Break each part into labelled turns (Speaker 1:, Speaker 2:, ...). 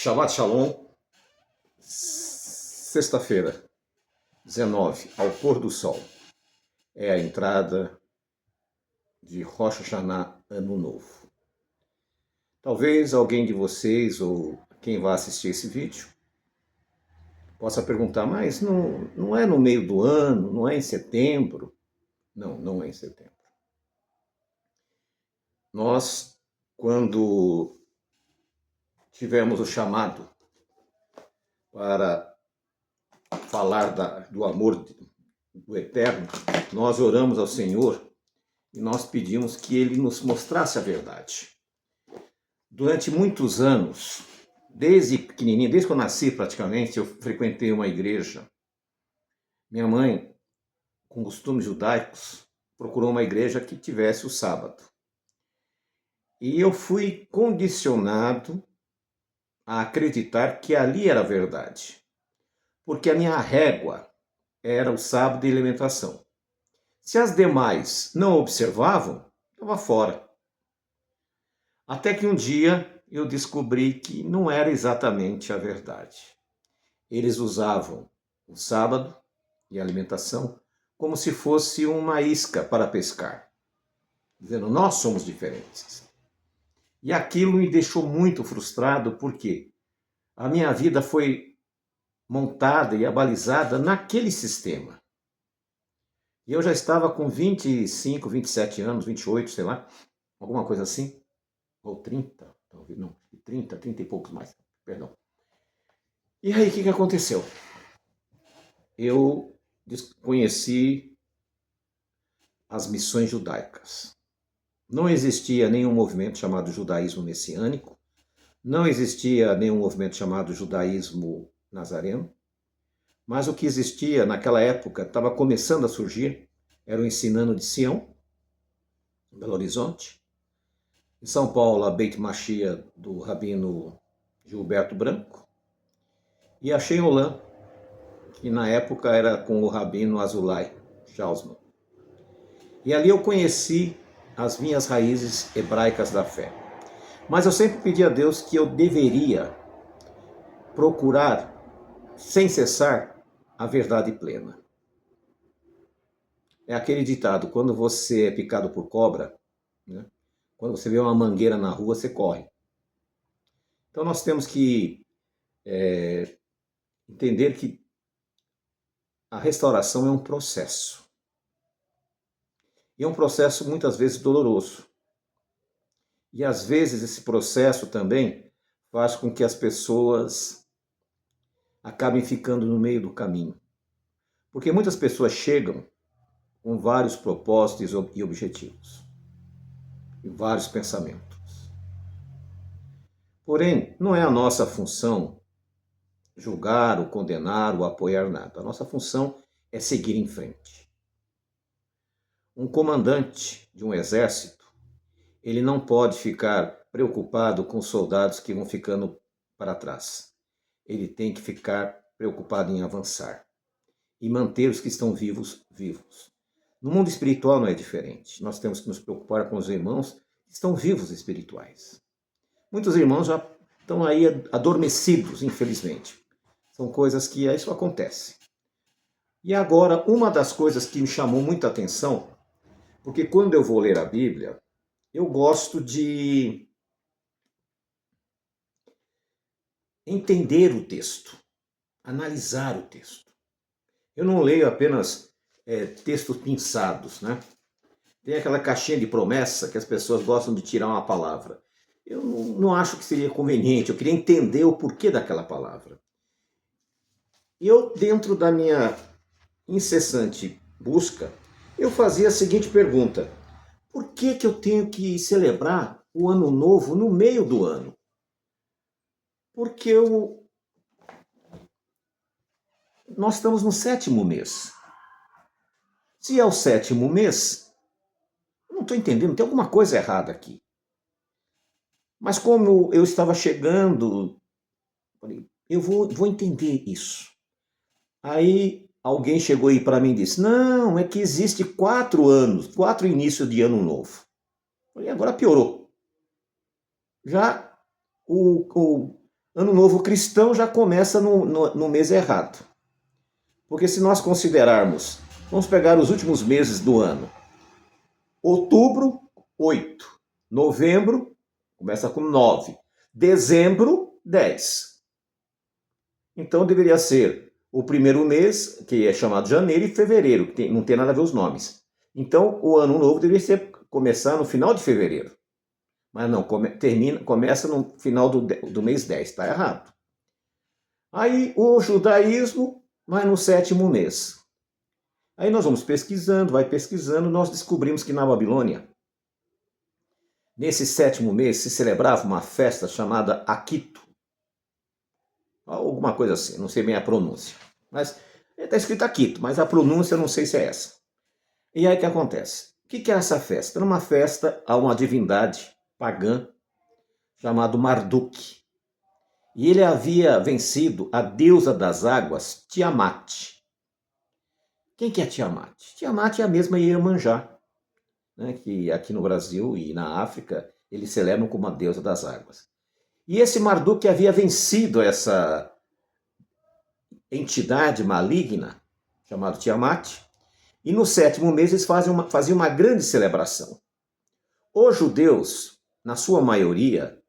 Speaker 1: Shabbat Shalom, sexta-feira, 19, ao pôr do sol. É a entrada de Rosh Hashanah, Ano Novo. Talvez alguém de vocês, ou quem vai assistir esse vídeo, possa perguntar, mas não é no meio do ano, não é em setembro? Não, não é em setembro. Nós, quando tivemos o chamado para falar do amor do Eterno, nós oramos ao Senhor e nós pedimos que Ele nos mostrasse a verdade. Durante muitos anos, desde pequenininho, desde que eu nasci praticamente, eu frequentei uma igreja. Minha mãe, com costumes judaicos, procurou uma igreja que tivesse o sábado. E eu fui condicionado a acreditar que ali era a verdade, porque a minha régua era o sábado e alimentação. Se as demais não observavam, estava fora. Até que um dia eu descobri que não era exatamente a verdade. Eles usavam o sábado e a alimentação como se fosse uma isca para pescar, dizendo, nós somos diferentes. E aquilo me deixou muito frustrado, porque a minha vida foi montada e abalizada naquele sistema. E eu já estava com 25, 27 anos, 28, sei lá, alguma coisa assim, ou 30, talvez, não, 30 e poucos mais, perdão. E aí, o que aconteceu? Eu conheci as missões judaicas. Não existia nenhum movimento chamado judaísmo messiânico, não existia nenhum movimento chamado judaísmo nazareno, mas o que existia naquela época, estava começando a surgir, era o Ensinando de Sião, em Belo Horizonte. Em São Paulo, a Beit Machia, do rabino Gilberto Branco. E a Sheolã, que na época era com o rabino Azulay Salzman. E ali eu conheci as minhas raízes hebraicas da fé. Mas eu sempre pedi a Deus que eu deveria procurar, sem cessar, a verdade plena. É aquele ditado, quando você é picado por cobra, né? Quando você vê uma mangueira na rua, você corre. Então nós temos que entender que a restauração é um processo. E é um processo muitas vezes doloroso. E às vezes esse processo também faz com que as pessoas acabem ficando no meio do caminho. Porque muitas pessoas chegam com vários propósitos e objetivos. E vários pensamentos. Porém, não é a nossa função julgar, ou condenar, ou apoiar nada. A nossa função é seguir em frente. Um comandante de um exército, ele não pode ficar preocupado com os soldados que vão ficando para trás. Ele tem que ficar preocupado em avançar e manter os que estão vivos, vivos. No mundo espiritual não é diferente. Nós temos que nos preocupar com os irmãos que estão vivos espirituais. Muitos irmãos já estão aí adormecidos, infelizmente. São coisas que isso acontece. E agora, uma das coisas que me chamou muita atenção, porque quando eu vou ler a Bíblia, eu gosto de entender o texto, analisar o texto. Eu não leio apenas textos pinçados, né? Tem aquela caixinha de promessa que as pessoas gostam de tirar uma palavra. Eu não acho que seria conveniente, eu queria entender o porquê daquela palavra. Eu, dentro da minha incessante busca, eu fazia a seguinte pergunta: por que eu tenho que celebrar o Ano Novo no meio do ano? Porque nós estamos no 7º mês. Se é o 7º mês, eu não estou entendendo, tem alguma coisa errada aqui. Mas como eu estava chegando, falei, eu vou entender isso. Aí alguém chegou aí para mim e disse, não, é que existe 4 anos, 4 inícios de ano novo. Falei, agora piorou. Já o Ano Novo cristão já começa no mês errado. Porque se nós considerarmos, vamos pegar os últimos meses do ano. Outubro, 8. Novembro, começa com 9. Dezembro, 10. Então deveria ser o primeiro mês, que é chamado janeiro, e fevereiro, que não tem nada a ver os nomes. Então o ano novo deveria começar no final de fevereiro. Mas não, começa no final do mês 10, está errado. Aí o judaísmo vai no 7º mês. Aí nós vamos pesquisando, nós descobrimos que na Babilônia, nesse 7º mês, se celebrava uma festa chamada Aquito. Alguma coisa assim, não sei bem a pronúncia. Mas está escrito Aquito, mas a pronúncia eu não sei se é essa. E aí o que acontece? O que é essa festa? Era uma festa a uma divindade pagã chamado Marduk. E ele havia vencido a deusa das águas, Tiamat. Quem que é Tiamat? Tiamat é a mesma Iemanjá, né, que aqui no Brasil e na África eles celebram como a deusa das águas. E esse Marduk havia vencido essa entidade maligna, chamada Tiamat, e no 7º mês eles faziam uma grande celebração. Os judeus, na sua maioria,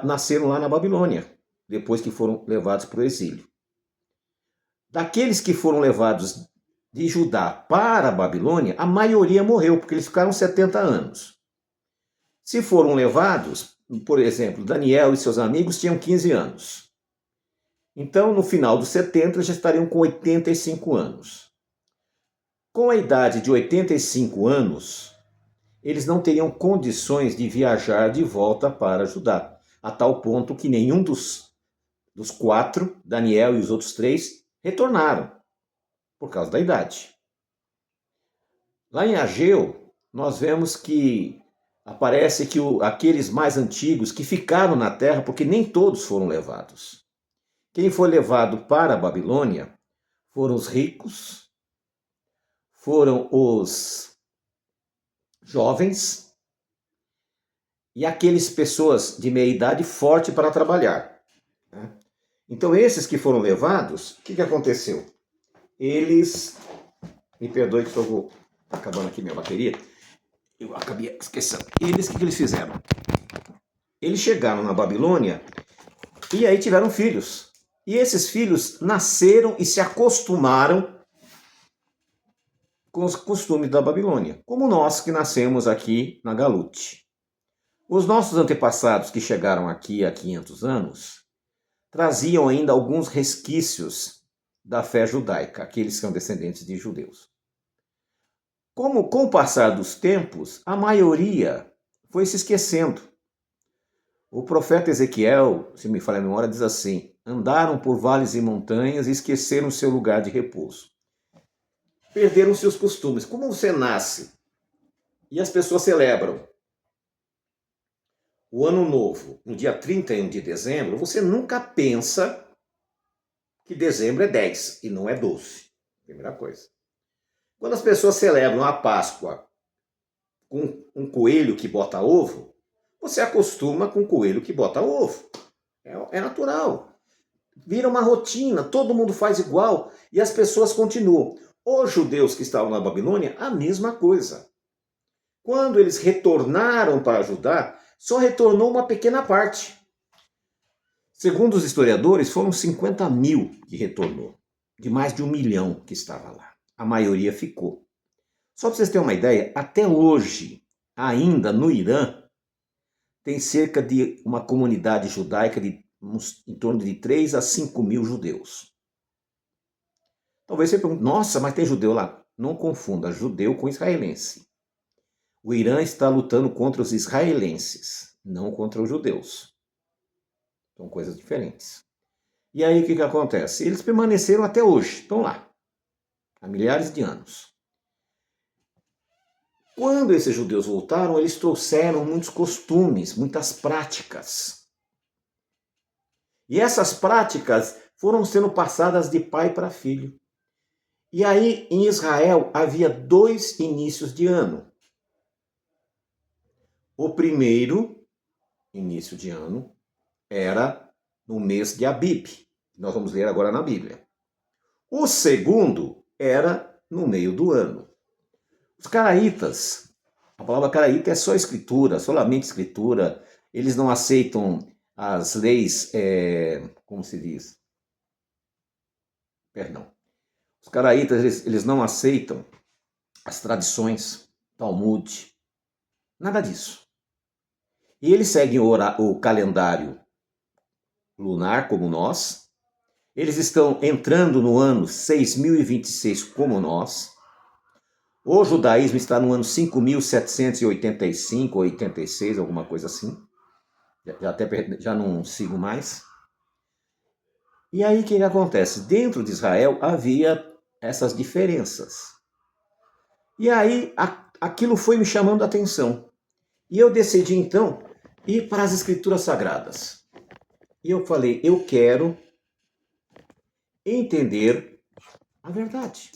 Speaker 1: nasceram lá na Babilônia, depois que foram levados para o exílio. Daqueles que foram levados de Judá para a Babilônia, a maioria morreu, porque eles ficaram 70 anos. Se foram levados, por exemplo, Daniel e seus amigos tinham 15 anos. Então, no final dos 70, já estariam com 85 anos. Com a idade de 85 anos, eles não teriam condições de viajar de volta para Judá, a tal ponto que nenhum dos 4, Daniel e os outros 3, retornaram, por causa da idade. Lá em Ageu, nós vemos que aparece que aqueles mais antigos que ficaram na terra, porque nem todos foram levados. Quem foi levado para a Babilônia foram os ricos, foram os jovens e aqueles pessoas de meia idade forte para trabalhar. Então esses que foram levados, o que aconteceu? Eles, me perdoe que estou acabando aqui minha bateria, eu acabei esquecendo. Eles, o que eles fizeram? Eles chegaram na Babilônia e aí tiveram filhos. E esses filhos nasceram e se acostumaram com os costumes da Babilônia, como nós que nascemos aqui na Galute. Os nossos antepassados que chegaram aqui há 500 anos traziam ainda alguns resquícios da fé judaica, aqueles que são descendentes de judeus. Com o passar dos tempos, a maioria foi se esquecendo. O profeta Ezequiel, se me falha a memória, diz assim: andaram por vales e montanhas e esqueceram seu lugar de repouso. Perderam seus costumes. Como você nasce e as pessoas celebram o Ano Novo no dia 31 de dezembro, você nunca pensa que dezembro é 10 e não é 12. Primeira coisa. Quando as pessoas celebram a Páscoa com um coelho que bota ovo, você acostuma com o coelho que bota ovo. É natural. Vira uma rotina, todo mundo faz igual e as pessoas continuam. Os judeus que estavam na Babilônia, a mesma coisa. Quando eles retornaram para Judá, só retornou uma pequena parte. Segundo os historiadores, foram 50 mil que retornou, de mais de 1 milhão que estava lá. A maioria ficou. Só para vocês terem uma ideia, até hoje, ainda no Irã, tem cerca de uma comunidade judaica de em torno de 3 a 5 mil judeus. Talvez você pergunte, nossa, mas tem judeu lá. Não confunda judeu com israelense. O Irã está lutando contra os israelenses, não contra os judeus. São coisas diferentes. E aí o que acontece? Eles permaneceram até hoje, estão lá, há milhares de anos. Quando esses judeus voltaram, eles trouxeram muitos costumes, muitas práticas. E essas práticas foram sendo passadas de pai para filho. E aí, em Israel, havia 2 inícios de ano. O primeiro início de ano era no mês de Abib, que nós vamos ler agora na Bíblia. O segundo era no meio do ano. Os caraítas, a palavra caraíta é só escritura, solamente escritura. Eles não aceitam as leis, como se diz? Perdão. Os caraítas, eles não aceitam as tradições, Talmud, nada disso. E eles seguem o calendário lunar, como nós. Eles estão entrando no ano 6026, como nós. O judaísmo está no ano 5785 ou 86, alguma coisa assim. Já não sigo mais. E aí o que acontece? Dentro de Israel havia essas diferenças. E aí aquilo foi me chamando a atenção. E eu decidi então ir para as Escrituras Sagradas. E eu falei, eu quero entender a verdade.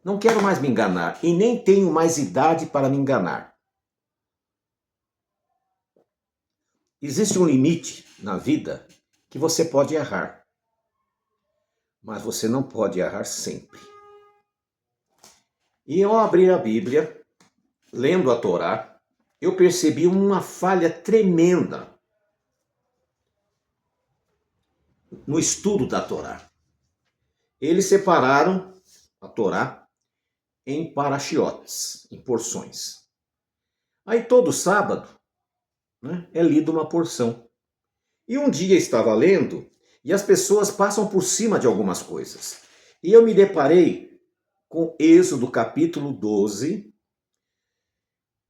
Speaker 1: Não quero mais me enganar e nem tenho mais idade para me enganar. Existe um limite na vida que você pode errar, mas você não pode errar sempre. E ao abrir a Bíblia, lendo a Torá, eu percebi uma falha tremenda no estudo da Torá. Eles separaram a Torá em parashiotes, em porções. Aí todo sábado, né, é lido uma porção. E um dia estava lendo e as pessoas passam por cima de algumas coisas. E eu me deparei com Êxodo capítulo 12,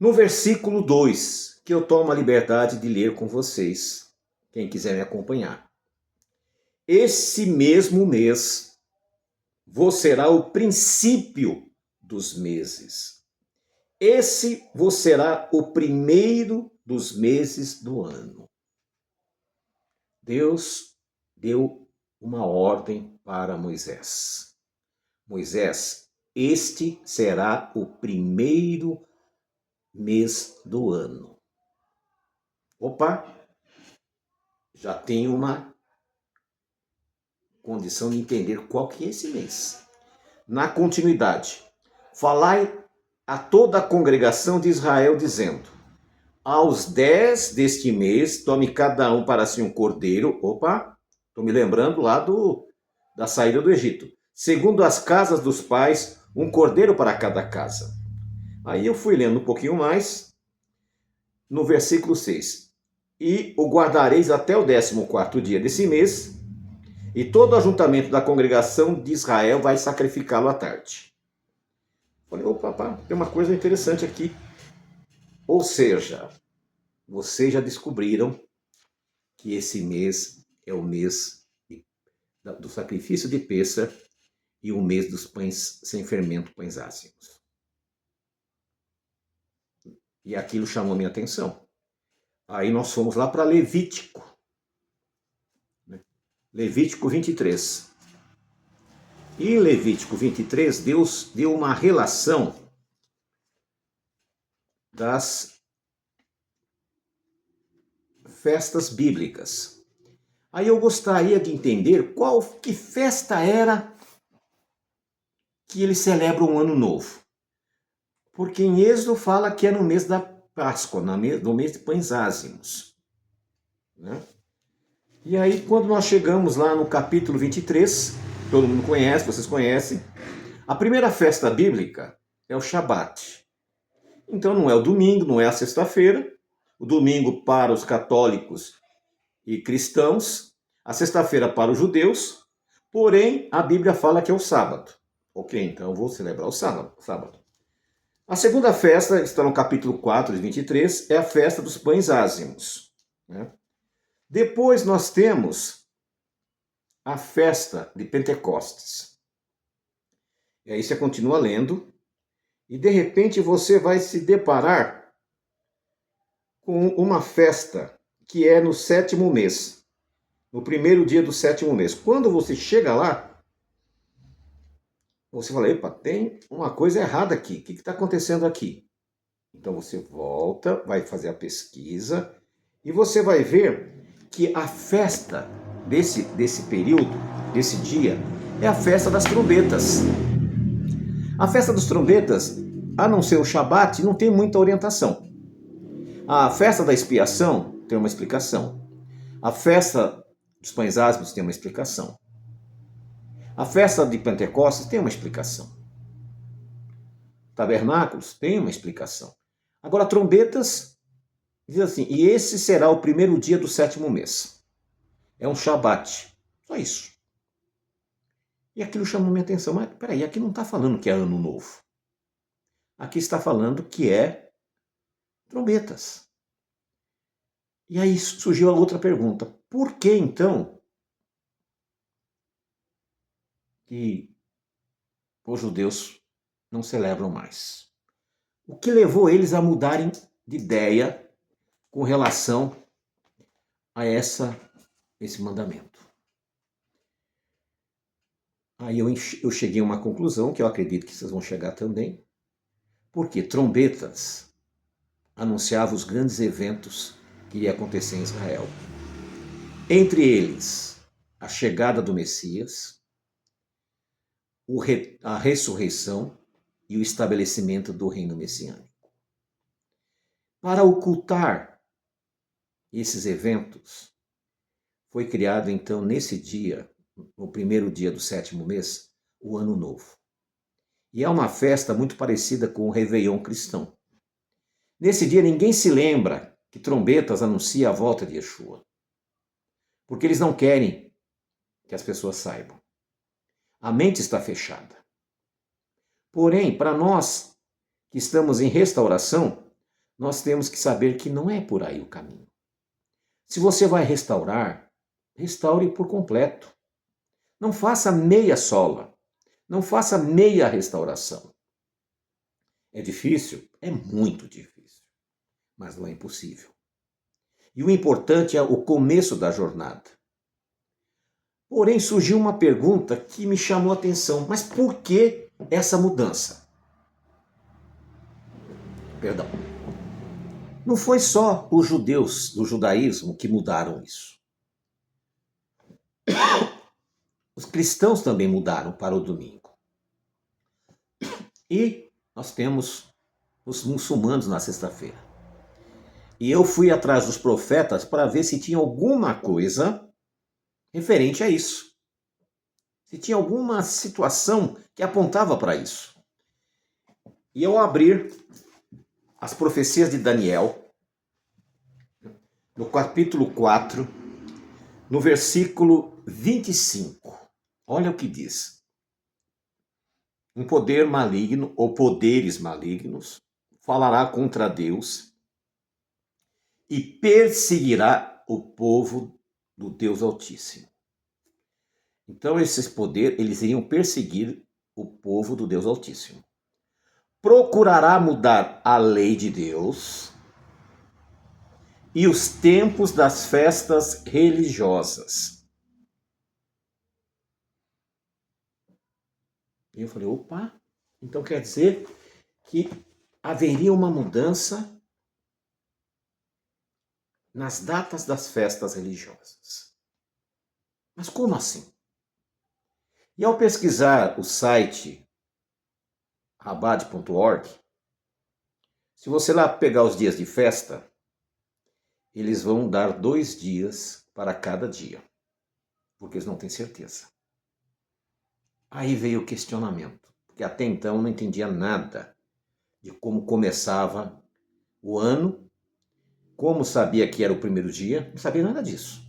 Speaker 1: no versículo 2, que eu tomo a liberdade de ler com vocês, quem quiser me acompanhar. Esse mesmo mês vos será o princípio dos meses. Esse vos será o primeiro dos meses do ano. Deus deu uma ordem para Moisés. Moisés, este será o primeiro mês do ano. Opa, já tenho uma condição de entender qual que é esse mês. Na continuidade, falai a toda a congregação de Israel, dizendo, aos 10 deste mês, tome cada um para si um cordeiro. Opa, estou me lembrando lá da saída do Egito. Segundo as casas dos pais, um cordeiro para cada casa. Aí eu fui lendo um pouquinho mais, no versículo 6. E o guardareis até o 14º dia desse mês, e todo o ajuntamento da congregação de Israel vai sacrificá-lo à tarde. Falei, opa, tem uma coisa interessante aqui. Ou seja, vocês já descobriram que esse mês é o mês do sacrifício de Pêssar e o mês dos pães sem fermento, pães ácimos. E aquilo chamou minha atenção. Aí nós fomos lá para Levítico. Levítico 23. E em Levítico 23, Deus deu uma relação das festas bíblicas. Aí eu gostaria de entender que festa era que eles celebram o Ano Novo. Porque em Êxodo fala que é no mês da Páscoa, no mês de pães ázimos. Né? E aí, quando nós chegamos lá no capítulo 23, todo mundo conhece, vocês conhecem, a primeira festa bíblica é o Shabat. Então não é o domingo, não é a sexta-feira. O domingo para os católicos e cristãos, a sexta-feira para os judeus, porém a Bíblia fala que é o sábado. Ok, então eu vou celebrar o sábado. A segunda festa, está no capítulo 4, de 23, é a festa dos pães ázimos. Né? Depois nós temos a festa de Pentecostes. E aí você continua lendo, e de repente você vai se deparar com uma festa que é no 7º mês, no primeiro dia do 7º mês. Quando você chega lá, você fala, epa, tem uma coisa errada aqui, o que está acontecendo aqui? Então você volta, vai fazer a pesquisa, e você vai ver que a festa desse período, desse dia, é a festa das trombetas. A festa das trombetas, a não ser o Shabat, não tem muita orientação. A festa da expiação tem uma explicação. A festa dos pães ázimos tem uma explicação. A festa de Pentecostes tem uma explicação. Tabernáculos tem uma explicação. Agora, trombetas, diz assim, e esse será o primeiro dia do 7º mês. É um Shabat. Só isso. E aquilo chamou minha atenção. Mas peraí, aqui não está falando que é ano novo. Aqui está falando que é trombetas. E aí surgiu a outra pergunta. Por que então que os judeus não celebram mais? O que levou eles a mudarem de ideia com relação a esse mandamento? Aí eu cheguei a uma conclusão, que eu acredito que vocês vão chegar também, porque trombetas anunciavam os grandes eventos que ia acontecer em Israel. Entre eles, a chegada do Messias, a ressurreição e o estabelecimento do reino messiânico. Para ocultar esses eventos, foi criado então nesse dia, no primeiro dia do 7º mês, o Ano Novo. E é uma festa muito parecida com o Réveillon cristão. Nesse dia ninguém se lembra que trombetas anunciam a volta de Yeshua, porque eles não querem que as pessoas saibam. A mente está fechada. Porém, para nós que estamos em restauração, nós temos que saber que não é por aí o caminho. Se você vai restaurar, restaure por completo. Não faça meia sola. Não faça meia restauração. É difícil? É muito difícil. Mas não é impossível. E o importante é o começo da jornada. Porém, surgiu uma pergunta que me chamou a atenção. Mas por que essa mudança? Perdão. Não foi só os judeus do judaísmo que mudaram isso. Os cristãos também mudaram para o domingo. E nós temos os muçulmanos na sexta-feira. E eu fui atrás dos profetas para ver se tinha alguma coisa referente a isso. Se tinha alguma situação que apontava para isso. E ao abrir as profecias de Daniel, no capítulo 4, no versículo 25, olha o que diz. Um poder maligno, ou poderes malignos, falará contra Deus e perseguirá o povo do Deus Altíssimo. Então, esses poderes, eles iriam perseguir o povo do Deus Altíssimo. Procurará mudar a lei de Deus e os tempos das festas religiosas. E eu falei, opa, então quer dizer que haveria uma mudança nas datas das festas religiosas. Mas como assim? E ao pesquisar o site rabad.org, se você lá pegar os dias de festa, eles vão dar 2 dias para cada dia, porque eles não têm certeza. Aí veio o questionamento, porque até então eu não entendia nada de como começava o ano, como sabia que era o primeiro dia, não sabia nada disso.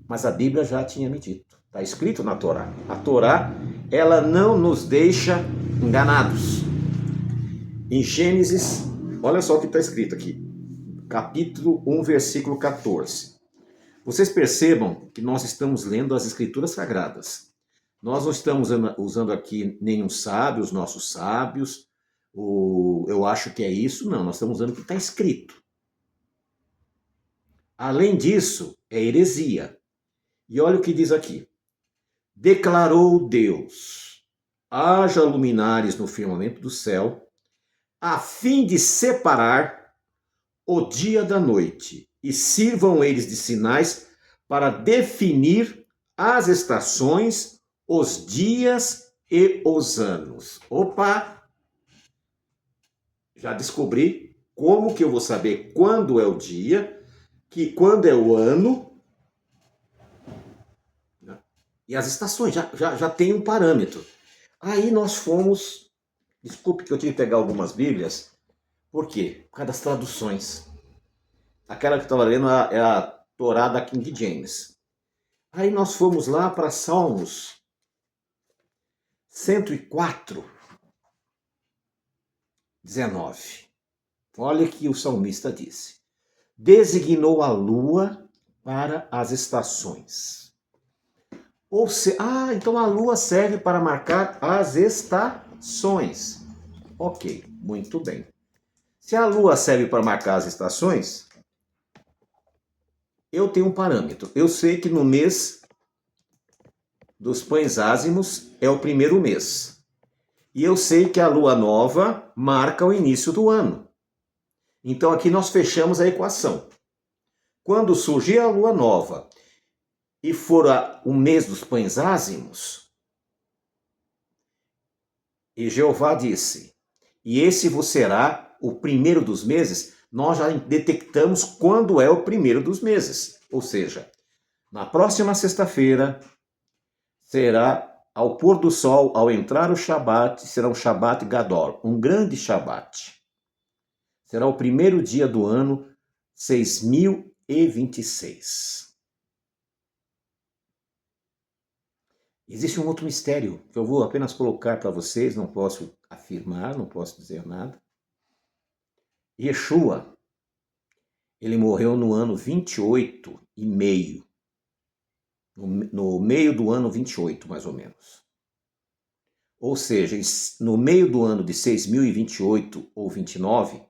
Speaker 1: Mas a Bíblia já tinha me dito, está escrito na Torá. A Torá, ela não nos deixa enganados. Em Gênesis, olha só o que está escrito aqui, capítulo 1, versículo 14. Vocês percebam que nós estamos lendo as Escrituras Sagradas. Nós não estamos usando aqui nenhum sábio, os nossos sábios, eu acho que é isso. Não, nós estamos usando o que está escrito. Além disso, é heresia. E olha o que diz aqui. Declarou Deus, haja luminares no firmamento do céu, a fim de separar o dia da noite e sirvam eles de sinais para definir as estações, os dias e os anos. Opa! Já descobri como que eu vou saber quando é o dia, quando é o ano, né? E as estações, já tem um parâmetro. Aí nós fomos, desculpe que eu tive que pegar algumas bíblias, por quê? Por causa das traduções. Aquela que eu estava lendo é a Torá da King James. Aí nós fomos lá para Salmos 104, 19. Olha que o salmista disse: designou a lua para as estações. Então a lua serve para marcar as estações. Ok, muito bem. Se a lua serve para marcar as estações, eu tenho um parâmetro. Eu sei que no mês dos pães ázimos é o primeiro mês. E eu sei que a lua nova marca o início do ano. Então aqui nós fechamos a equação. Quando surgir a lua nova e for o mês dos pães ázimos, e Jeová disse, e esse vos será o primeiro dos meses, nós já detectamos quando é o primeiro dos meses. Ou seja, na próxima sexta-feira será ao pôr do sol, ao entrar o Shabat, será um Shabat Gadol, um grande Shabat. Será o primeiro dia do ano 6026. Existe um outro mistério que eu vou apenas colocar para vocês, não posso afirmar, não posso dizer nada. Yeshua, ele morreu no ano 28 e meio. No meio do ano 28, mais ou menos. Ou seja, no meio do ano de 6028 ou 29,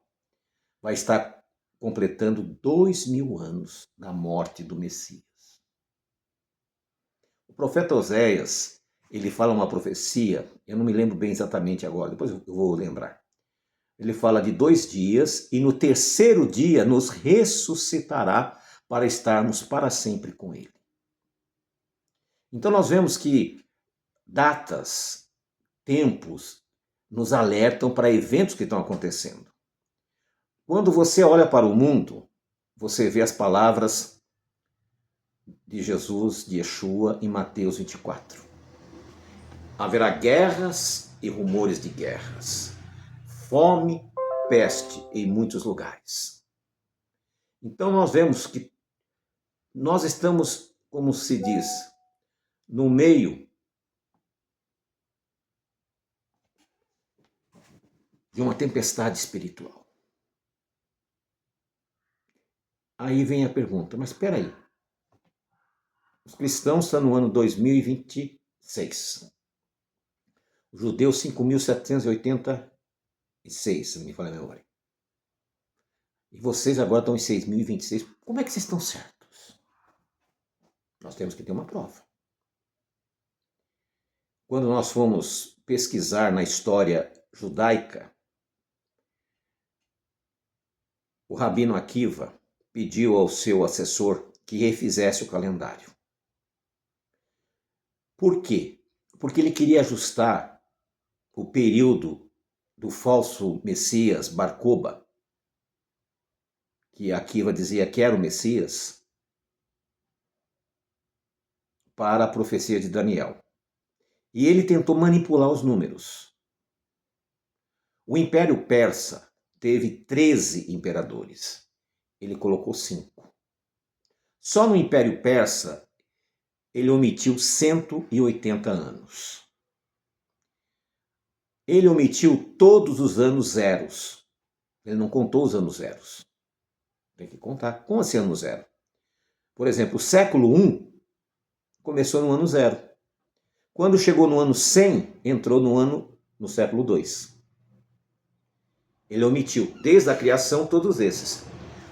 Speaker 1: vai estar completando 2000 anos da morte do Messias. O profeta Oséias, ele fala uma profecia, eu não me lembro bem exatamente agora, depois eu vou lembrar. Ele fala de 2 dias e no terceiro dia nos ressuscitará para estarmos para sempre com ele. Então nós vemos que datas, tempos, nos alertam para eventos que estão acontecendo. Quando você olha para o mundo, você vê as palavras de Jesus, de Yeshua, em Mateus 24. Haverá guerras e rumores de guerras, fome, peste em muitos lugares. Então nós vemos que nós estamos, como se diz, no meio de uma tempestade espiritual. Aí vem a pergunta, mas espera aí. Os cristãos estão no ano 2026. Os judeus 5.786, se não me falha a memória. E vocês agora estão em 6.026. Como é que vocês estão certos? Nós temos que ter uma prova. Quando nós fomos pesquisar na história judaica, o Rabino Akiva pediu ao seu assessor que refizesse o calendário. Por quê? Porque ele queria ajustar o período do falso Messias, Bar Koba, que Akiva dizia que era o Messias, para a profecia de Daniel. E ele tentou manipular os números. O Império Persa teve 13 imperadores. Ele colocou 5. Só no Império Persa ele omitiu 180 anos. Ele omitiu todos os anos zeros. Ele não contou os anos zeros. Tem que contar. Como assim ano zero? Por exemplo, o século I começou no ano zero. Quando chegou no ano 100, entrou no século II. Ele omitiu, desde a criação, todos esses.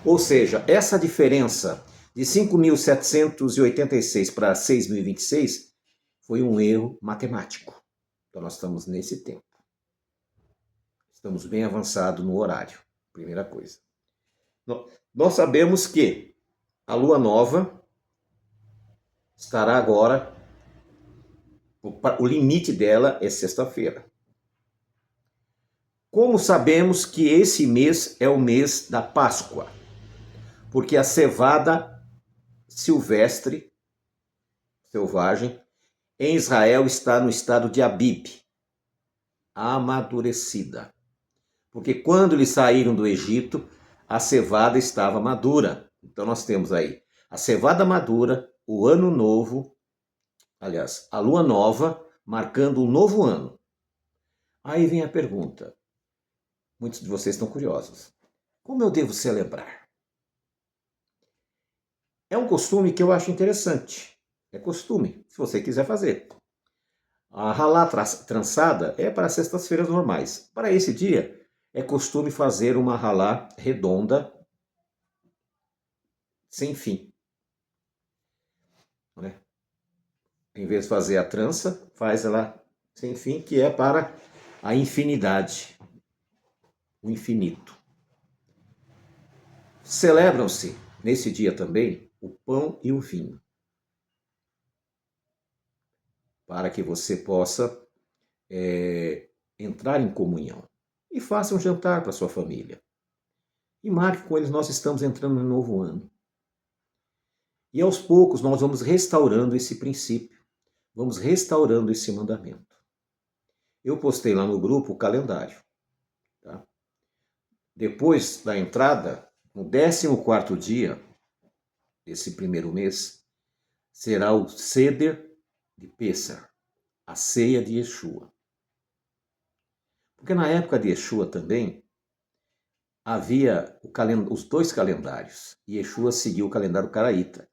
Speaker 1: Ou seja, essa diferença de 5.786 para 6.026 foi um erro matemático. Então nós estamos nesse tempo. Estamos bem avançados no horário, primeira coisa. Nós sabemos que A lua nova estará agora, o limite dela é sexta-feira. Como sabemos que esse mês é o mês da Páscoa? Porque a cevada silvestre, selvagem, em Israel está no estado de Abib, amadurecida. Porque quando eles saíram do Egito, a cevada estava madura. Então nós temos aí a cevada madura, o ano novo, aliás, a lua nova, marcando um novo ano. Aí vem a pergunta, muitos de vocês estão curiosos. Como eu devo celebrar? É um costume que eu acho interessante. É costume, se você quiser fazer. A ralá trançada é para sextas-feiras normais. Para esse dia, é costume fazer uma ralá redonda, sem fim. Né? Em vez de fazer a trança, faz ela sem fim, que é para a infinidade, o infinito. Celebram-se nesse dia também o pão e o vinho, para que você possa entrar em comunhão. E faça um jantar para sua família. E marque com eles, nós estamos entrando no novo ano. E aos poucos nós vamos restaurando esse princípio, vamos restaurando esse mandamento. Eu postei lá no grupo o calendário. Tá? Depois da entrada, no 14º dia desse primeiro mês, será o Seder de Pêssar, a ceia de Yeshua. Porque na época de Yeshua também havia os dois calendários. E Yeshua seguiu o calendário caraíta.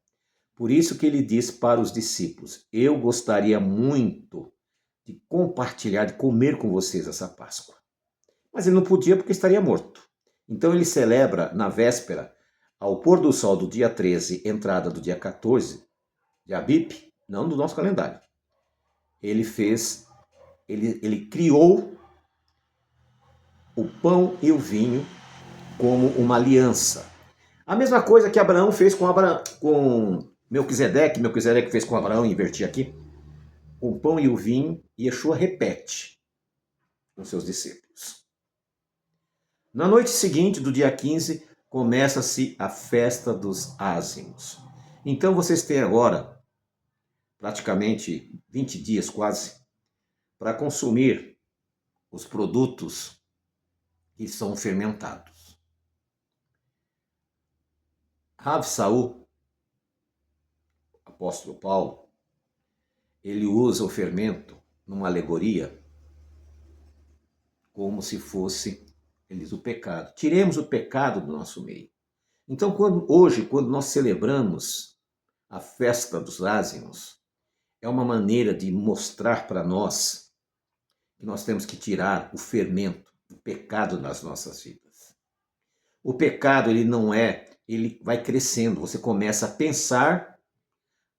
Speaker 1: Por isso que ele disse para os discípulos, eu gostaria muito de compartilhar, de comer com vocês essa Páscoa. Mas ele não podia porque estaria morto. Então ele celebra na véspera, ao pôr do sol do dia 13, entrada do dia 14 de Abib, não do nosso calendário. Ele criou o pão e o vinho como uma aliança. A mesma coisa que Abraão fez com Melquisedeque fez com Abraão, inverti aqui, o pão e o vinho, e Yeshua repete com seus discípulos. Na noite seguinte, do dia 15, começa-se a festa dos ázimos. Então vocês têm agora praticamente 20 dias quase para consumir os produtos que são fermentados. Rav Saul, apóstolo Paulo, ele usa o fermento numa alegoria como se fosse, ele diz, o pecado. Tiremos o pecado do nosso meio. Então, hoje, quando nós celebramos a festa dos ázimos, é uma maneira de mostrar para nós que nós temos que tirar o fermento, o pecado das nossas vidas. O pecado, ele vai crescendo. Você começa a pensar,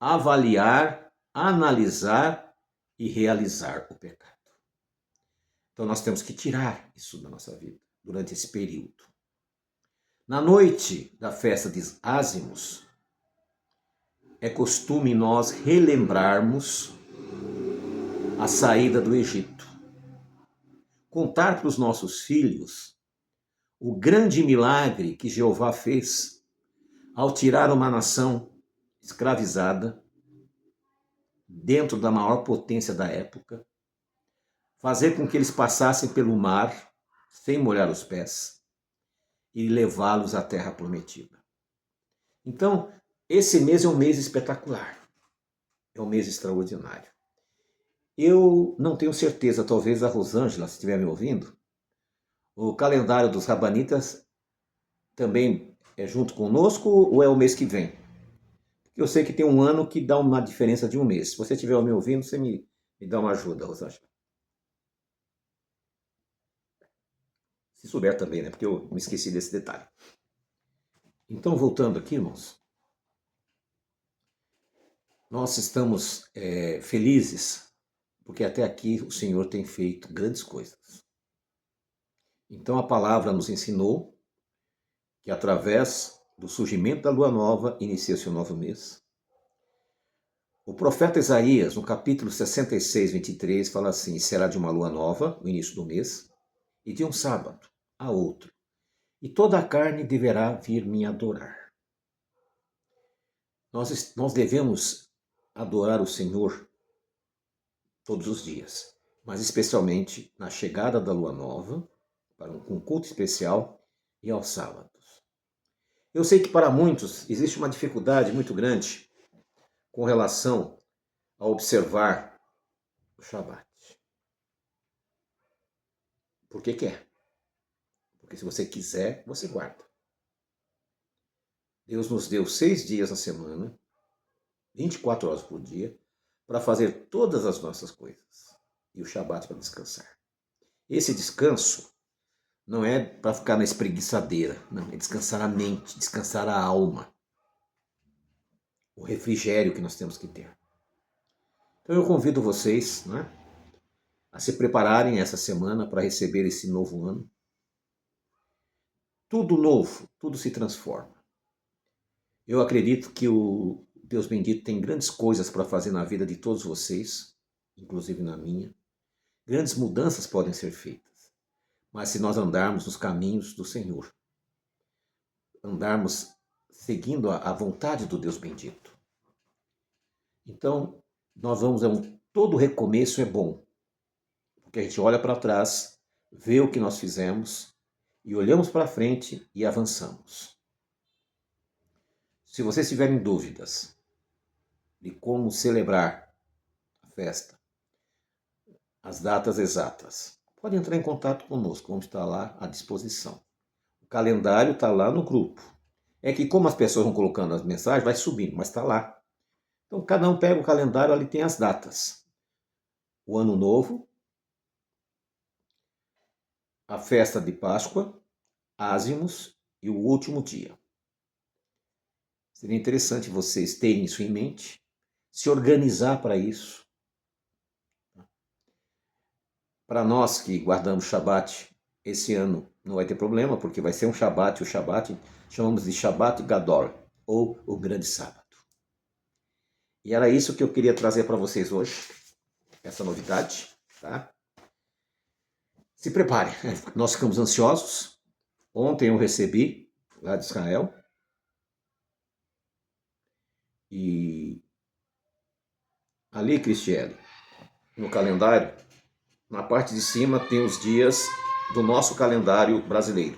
Speaker 1: avaliar, analisar e realizar o pecado. Então nós temos que tirar isso da nossa vida durante esse período. Na noite da festa de ázimos, é costume nós relembrarmos a saída do Egito. Contar para os nossos filhos o grande milagre que Jeová fez ao tirar uma nação escravizada dentro da maior potência da época, fazer com que eles passassem pelo mar sem molhar os pés e levá-los à terra prometida. Então, esse mês é um mês espetacular, é um mês extraordinário. Eu não tenho certeza, talvez a Rosângela, se estiver me ouvindo, o calendário dos rabanitas também é junto conosco ou é o mês que vem? Eu sei que tem um ano que dá uma diferença de um mês. Se você estiver me ouvindo, você me dá uma ajuda, Rosângela. Se souber também, né? Porque eu me esqueci desse detalhe. Então, voltando aqui, irmãos. Nós estamos felizes porque até aqui o Senhor tem feito grandes coisas. Então, a palavra nos ensinou que através do surgimento da lua nova, inicia-se um novo mês. O profeta Isaías, no capítulo 66, 23, fala assim: será de uma lua nova, o início do mês, e de um sábado a outro, e toda a carne deverá vir me adorar. Nós devemos adorar o Senhor todos os dias, mas especialmente na chegada da lua nova, para um culto especial, e aos sábados. Eu sei que para muitos existe uma dificuldade muito grande com relação a observar o Shabat. Por que quer? Porque se você quiser, você guarda. Deus nos deu 6 dias na semana, 24 horas por dia, para fazer todas as nossas coisas. E o Shabat para descansar. Esse descanso não é para ficar na espreguiçadeira, não, é descansar a mente, descansar a alma. O refrigério que nós temos que ter. Então eu convido vocês, né, a se prepararem essa semana para receber esse novo ano. Tudo novo, tudo se transforma. Eu acredito que o Deus bendito tem grandes coisas para fazer na vida de todos vocês, inclusive na minha. Grandes mudanças podem ser feitas, mas se nós andarmos nos caminhos do Senhor, andarmos seguindo a vontade do Deus bendito. Então, nós vamos, todo recomeço é bom, porque a gente olha para trás, vê o que nós fizemos e olhamos para frente e avançamos. Se vocês tiverem dúvidas de como celebrar a festa, as datas exatas, pode entrar em contato conosco, vamos estar lá à disposição. O calendário está lá no grupo. É que como as pessoas vão colocando as mensagens, vai subindo, mas está lá. Então cada um pega o calendário, ali tem as datas. O Ano Novo, a festa de Páscoa, Ázimos e o último dia. Seria interessante vocês terem isso em mente, se organizar para isso. Para nós que guardamos Shabat, esse ano não vai ter problema, porque vai ser um Shabat, o Shabat chamamos de Shabat Gadol, ou o Grande Sábado. E era isso que eu queria trazer para vocês hoje, essa novidade, tá? Se preparem, nós ficamos ansiosos. Ontem eu recebi, lá de Israel, e ali, Cristiane, no calendário, na parte de cima tem os dias do nosso calendário brasileiro,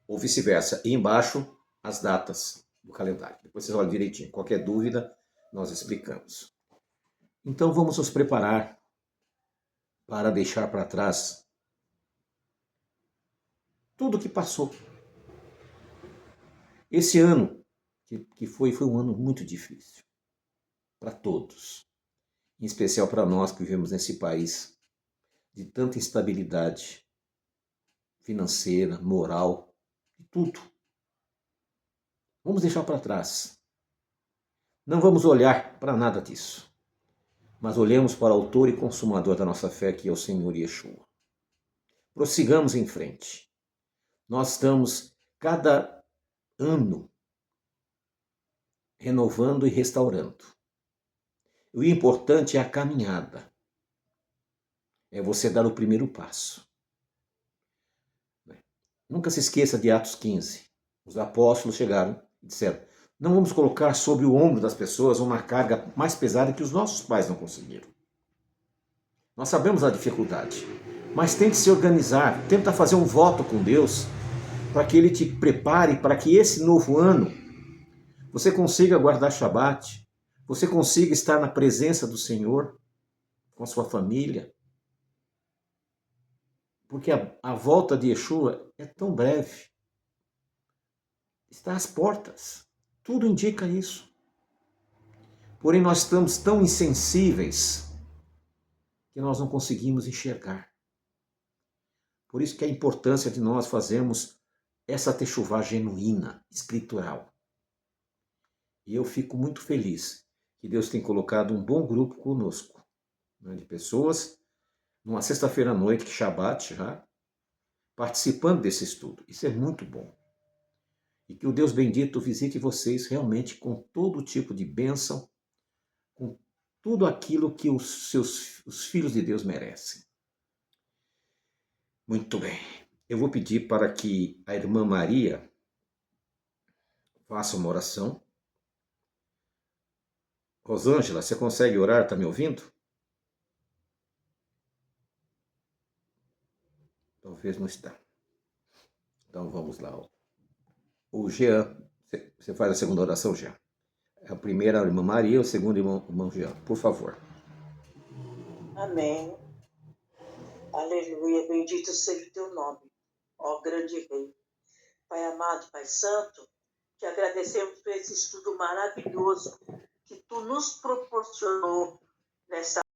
Speaker 1: ou vice-versa, e embaixo as datas do calendário. Depois vocês olham direitinho, qualquer dúvida nós explicamos. Então vamos nos preparar para deixar para trás tudo que passou. Esse ano que foi um ano muito difícil para todos, em especial para nós que vivemos nesse país de tanta instabilidade financeira, moral, de tudo. Vamos deixar para trás. Não vamos olhar para nada disso, mas olhemos para o autor e consumador da nossa fé, que é o Senhor Yeshua. Prossigamos em frente. Nós estamos, cada ano, renovando e restaurando. O importante é a caminhada. É você dar o primeiro passo. Nunca se esqueça de Atos 15. Os apóstolos chegaram e disseram: não vamos colocar sobre o ombro das pessoas uma carga mais pesada que os nossos pais não conseguiram. Nós sabemos a dificuldade, mas tente se organizar, tenta fazer um voto com Deus para que Ele te prepare para que esse novo ano você consiga guardar Shabat, você consiga estar na presença do Senhor com a sua família. Porque a volta de Yeshua é tão breve. Está às portas. Tudo indica isso. Porém, nós estamos tão insensíveis que nós não conseguimos enxergar. Por isso que a importância de nós fazermos essa techuvá genuína, escritural. E eu fico muito feliz que Deus tem colocado um bom grupo conosco, né, de pessoas, numa sexta-feira à noite, Shabat já, participando desse estudo. Isso é muito bom. E que o Deus bendito visite vocês realmente com todo tipo de bênção, com tudo aquilo que os filhos de Deus merecem. Muito bem. Eu vou pedir para que a irmã Maria faça uma oração. Rosângela, você consegue orar? Está me ouvindo? Talvez não está. Então vamos lá. O Jean, você faz a segunda oração, Jean. A primeira a irmã Maria, o segundo irmão Jean, por favor.
Speaker 2: Amém. Aleluia. Bendito seja o teu nome, ó grande Rei. Pai amado, Pai santo, te agradecemos por esse estudo maravilhoso que tu nos proporcionou nesta